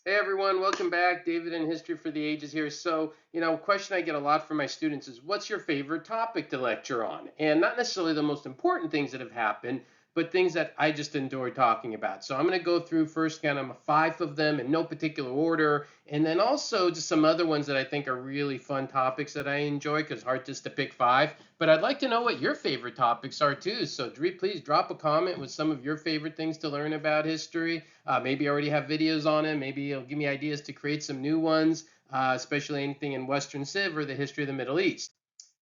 Hey everyone, welcome back. David in History for the Ages here. So, question I get a lot from my students is what's your favorite topic to lecture on? And not necessarily the most important things that have happened, but things that I just enjoy talking about. So, I'm going to go through first kind of five of them in no particular order, and then also just some other ones that I think are really fun topics that I enjoy because it's hard just to pick five. But I'd like to know what your favorite topics are too. So, please drop a comment with some of your favorite things to learn about history. Maybe I already have videos on it. Maybe it'll give me ideas to create some new ones, especially anything in Western Civ or the history of the Middle East.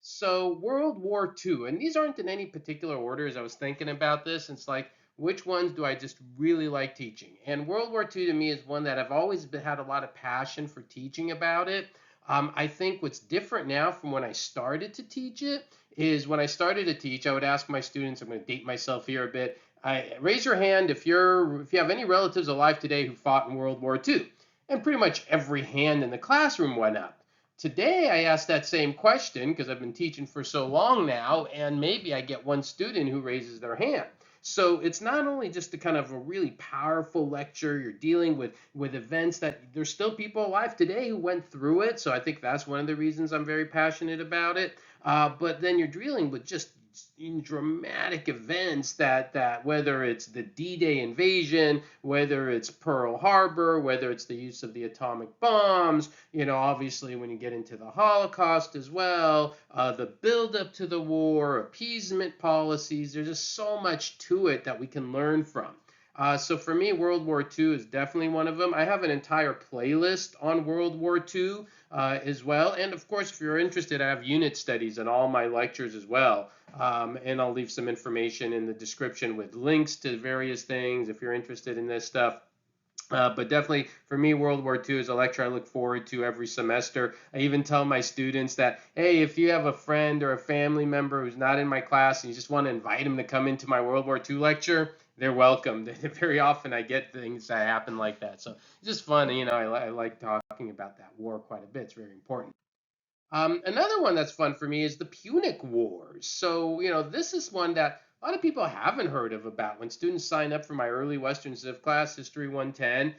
So, World War II, and these aren't in any particular order as I was thinking about this. It's like, which ones do I just really like teaching? And World War II to me is one that I've always had a lot of passion for teaching about it. I think what's different now from when I started to teach it is when I started to teach, I would ask my students, I'm going to date myself here a bit, raise your hand if you have any relatives alive today who fought in World War II, and pretty much every hand in the classroom went up. Today, I ask that same question because I've been teaching for so long now, and maybe I get one student who raises their hand. So it's not only just a kind of a really powerful lecture. You're dealing with events that there's still people alive today who went through it. So I think that's one of the reasons I'm very passionate about it. But then you're dealing with just dramatic events that whether it's the D-Day invasion, whether it's Pearl Harbor, whether it's the use of the atomic bombs, obviously when you get into the Holocaust as well, the buildup to the war, appeasement policies, there's just so much to it that we can learn from. So for me, World War II is definitely one of them. I have an entire playlist on World War II as well. And of course, if you're interested, I have unit studies in all my lectures as well. And I'll leave some information in the description with links to various things if you're interested in this stuff. But definitely for me, World War II is a lecture I look forward to every semester. I even tell my students that, hey, if you have a friend or a family member who's not in my class and you just want to invite them to come into my World War II lecture, they're welcome. Very often I get things that happen like that. So it's just fun. I like talking about that war quite a bit. It's very important. Another one that's fun for me is the Punic Wars. So, this is one that a lot of people haven't heard of about. When students sign up for my early Western Civ class, History 110,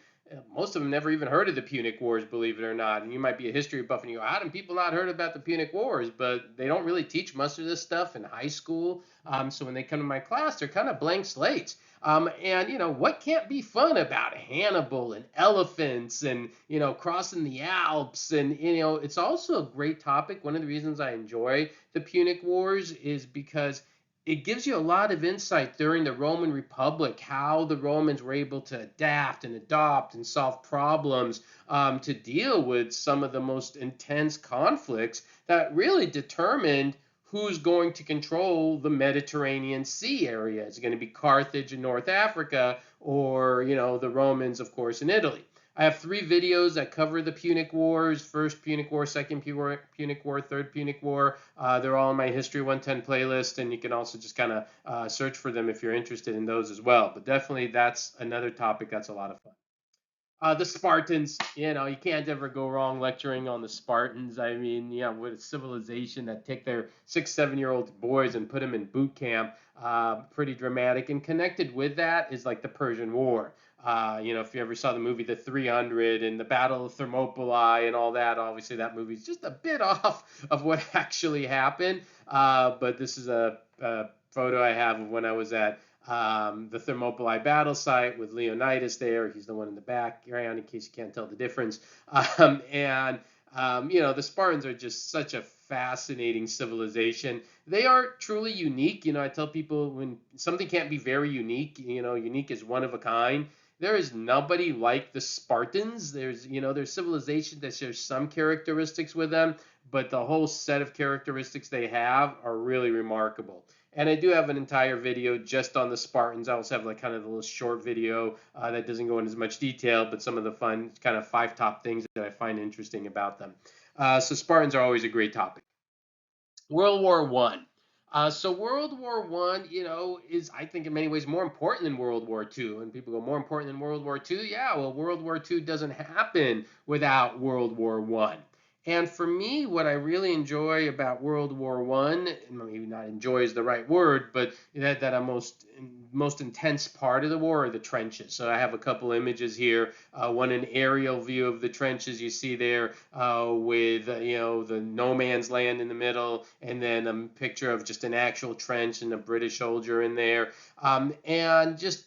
most of them never even heard of the Punic Wars, believe it or not. And you might be a history buff and you go, how do people not heard about the Punic Wars? But they don't really teach much of this stuff in high school. So when they come to my class, they're kind of blank slates. And what can't be fun about Hannibal and elephants and crossing the Alps, and it's also a great topic. One of the reasons I enjoy the Punic Wars is because it gives you a lot of insight during the Roman Republic, how the Romans were able to adapt and adopt and solve problems to deal with some of the most intense conflicts that really determined who's going to control the Mediterranean Sea area. Is it going to be Carthage in North Africa or, the Romans, of course, in Italy? I have three videos that cover the Punic Wars: first Punic War, second Punic War, third Punic War. They're all in my History 110 playlist, and you can also just kind of search for them if you're interested in those as well. But definitely, that's another topic that's a lot of fun. The Spartans, you can't ever go wrong lecturing on the Spartans. I mean, yeah, with a civilization that take their 6, 7-year-old boys and put them in boot camp, pretty dramatic. And connected with that is like the Persian War. If you ever saw the movie The 300 and the Battle of Thermopylae and all that, obviously that movie's just a bit off of what actually happened. But this is a photo I have of when I was at the Thermopylae battle site with Leonidas there. He's the one in the background, in case you can't tell the difference. The Spartans are just such a fascinating civilization. They are truly unique. I tell people when something can't be very unique, unique is one of a kind. There is nobody like the Spartans. There's civilization that shares some characteristics with them, but the whole set of characteristics they have are really remarkable. And I do have an entire video just on the Spartans. I also have like kind of a little short video that doesn't go into as much detail, but some of the fun kind of five top things that I find interesting about them. So Spartans are always a great topic. World War One. So World War One, is I think in many ways more important than World War Two. And people go, more important than World War Two? Yeah, well, World War Two doesn't happen without World War One. And for me, what I really enjoy about World War One, maybe not enjoy is the right word, but that I'm most most intense part of the war are the trenches. So I have a couple images here. One an aerial view of the trenches you see there with the no man's land in the middle, and then a picture of just an actual trench and a British soldier in there. And just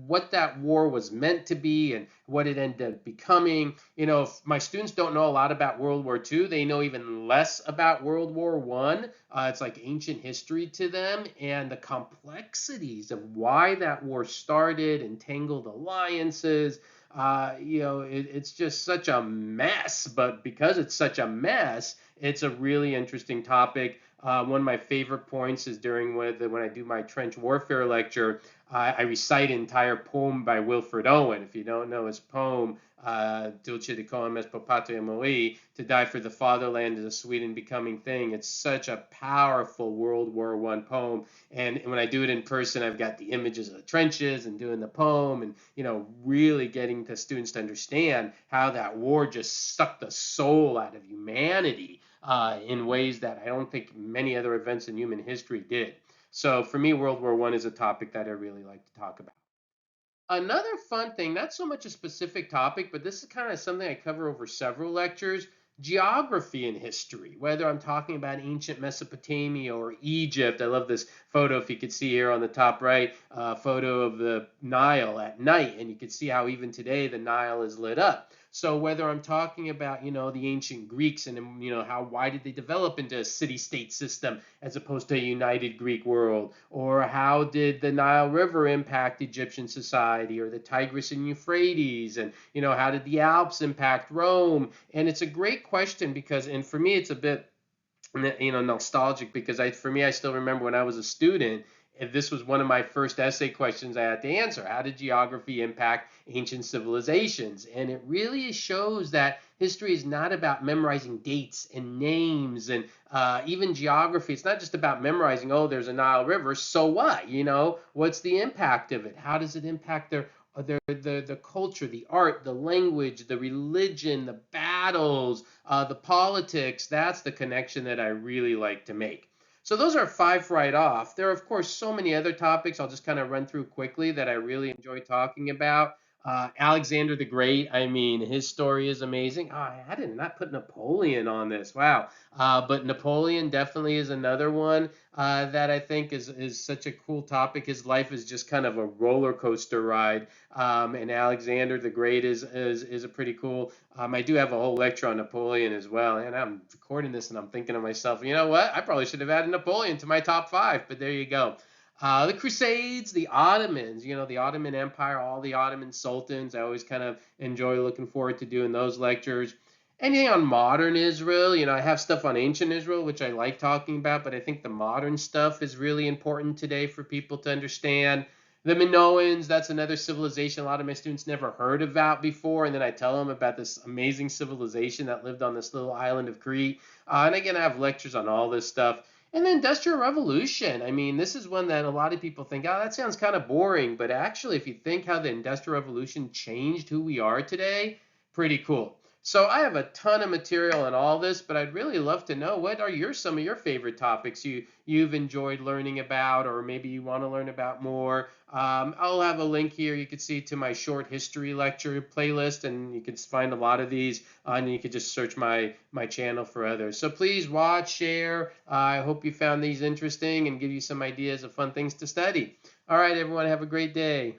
what that war was meant to be and what it ended up becoming. If my students don't know a lot about World War II, they know even less about World War One. It's like ancient history to them, and the complexities of why that war started, entangled alliances. It's just such a mess. But because it's such a mess, it's a really interesting topic. One of my favorite points is when I do my trench warfare lecture, I recite an entire poem by Wilfred Owen. If you don't know his poem, Dulce de Comes per patria moi, to die for the fatherland is a sweet and becoming thing. It's such a powerful World War I poem. And when I do it in person, I've got the images of the trenches and doing the poem and, really getting the students to understand how that war just sucked the soul out of humanity in ways that I don't think many other events in human history did. So for me, World War I is a topic that I really like to talk about. Another fun thing, not so much a specific topic, but this is kind of something I cover over several lectures, geography and history, whether I'm talking about ancient Mesopotamia or Egypt. I love this photo, if you could see here on the top right, photo of the Nile at night, and you can see how even today the Nile is lit up. So whether I'm talking about, the ancient Greeks and, why did they develop into a city-state system as opposed to a united Greek world? Or how did the Nile River impact Egyptian society, or the Tigris and Euphrates? And, how did the Alps impact Rome? And it's a great question and for me, it's a bit, nostalgic because for me, I still remember when I was a student, and this was one of my first essay questions I had to answer. How did geography impact ancient civilizations? And it really shows that history is not about memorizing dates and names and even geography. It's not just about memorizing, oh, there's a Nile River, so what? What's the impact of it? How does it impact the culture, the art, the language, the religion, the battles, the politics? That's the connection that I really like to make. So those are 5 right off. There are, of course, so many other topics I'll just kind of run through quickly that I really enjoy talking about. Alexander the Great, I mean, his story is amazing. Oh, I did not put Napoleon on this. Wow. But Napoleon definitely is another one that I think is such a cool topic. His life is just kind of a roller coaster ride. And Alexander the Great is a pretty cool. I do have a whole lecture on Napoleon as well. And I'm recording this and I'm thinking to myself, you know what? I probably should have added Napoleon to my top 5, but there you go. The Crusades, the Ottomans, the Ottoman Empire, all the Ottoman sultans. I always kind of enjoy looking forward to doing those lectures. Anything on modern Israel, I have stuff on ancient Israel, which I like talking about, but I think the modern stuff is really important today for people to understand. The Minoans, that's another civilization a lot of my students never heard about before, and then I tell them about this amazing civilization that lived on this little island of Crete. And again, I have lectures on all this stuff. And the Industrial Revolution. I mean, this is one that a lot of people think, oh, that sounds kind of boring. But actually, if you think how the Industrial Revolution changed who we are today, pretty cool. So I have a ton of material on all this, but I'd really love to know what are some of your favorite topics you've enjoyed learning about, or maybe you want to learn about more. I'll have a link here you can see to my short history lecture playlist, and you can find a lot of these, and you can just search my channel for others. So please watch, share. I hope you found these interesting and give you some ideas of fun things to study. All right, everyone, have a great day.